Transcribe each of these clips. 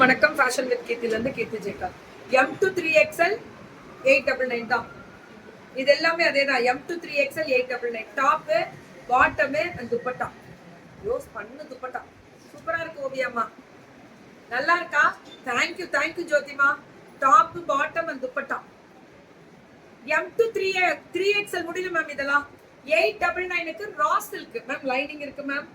வணக்கம். Fashion with கீர்த்திலேருந்து Keerthi Jayakanth. M2 3XL 899 தான். இது எல்லாமே அதே தான். M2 3XL 899 top, bottom and dupatta. யோஸ் பண்ணு துப்பட்டா சூப்பரா இருக்கு ஓவியம்மா. நல்லா இருக்கா? தேங்க்யூ தேங்க்யூ ஜோதிமா. Top, bottom and dupatta. M2 3XL முடியல மேம். இதெல்லாம் 899க்கு ரா சில்க் மேம். லைனிங் இருக்கு மேம்.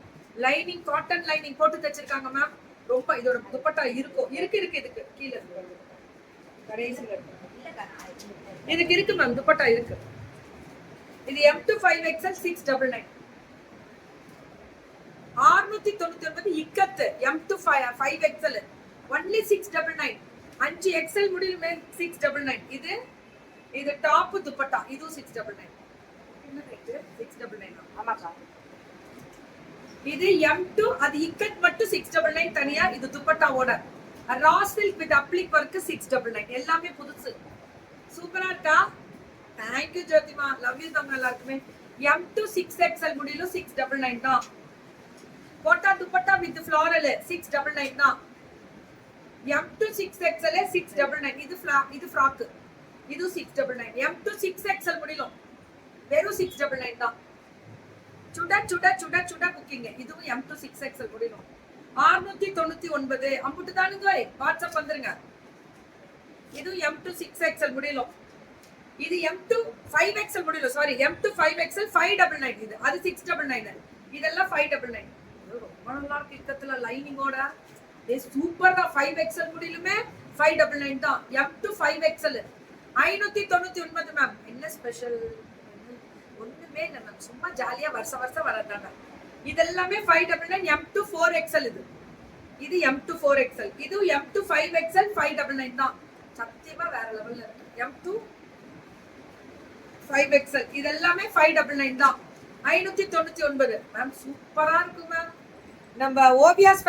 லைனிங் காட்டன் லைனிங் போட்டு தச்சிருக்காங்க மேம். ரொம்ப இதோட துப்பட்டா இருக்கும். இருக்கு இதுக்கு கீழே கடைசியில் இதுக்கு இருக்கு மேம். துப்பட்டா இருக்கு. இது M2 5XL 699 699 இக்கத்து. M2 5XL only 699. 5XL முடியுமே 699. இது டாப் துப்பட்டா. இதுவும் 699. என்ன ரேட்? 699. ஆமாக்கா. இது M2 அது இக்கட் மட்டும் 699 தனியா. இது துப்பட்டாவோட raw silk with applique work 699. எல்லாமே புதுசு. சூப்பரா இருக்கா? தேங்க் யூ ஜோதிமா. லவ் யூ தம். நல்லா இருக்குமே. M2 6XL முடியல 699 தான். கோட்டா துப்பட்டா வித் ஃப்ளாரல் 699 தான். M2 6XL 699. இது ஃப்ராக். இது 699. M2 6XL முடியல வெறும் 699 தான். சுட குக்கிங். இதுவும் M2 6XL முடியணும். 699 அம்புட்டு தானுங்க. வாட்ஸ்அப் வந்துருங்க. இது M2 6XL முடியணும். இது M2 5XL முடியல. Sorry, M2 5XL 599. இது அது 699. இதெல்லாம் 599. ரொம்ப நல்லா இருக்கு. இக்கத்துல லைனிங்கோட சூப்பர் தான். 5XL முடியலுமே 599 தான். M2 5XL 599 ma'am. என்ன ஸ்பெஷல்? ஒண்ணுமே இல்லை மேம். சும்மா ஜாலியா வருஷம் வரதாங்க. இதெல்லாமே 599. M2 4XL இது M2 4XL. இது M2 5XL 599 தான். சத்தியமா வேற லெவல்ல இருக்கு. M2 5XL இதெல்லாமே 599 தான். 599 மேம். சூப்பரா இருக்கு மேம். நம்ம ஓவியாஸ்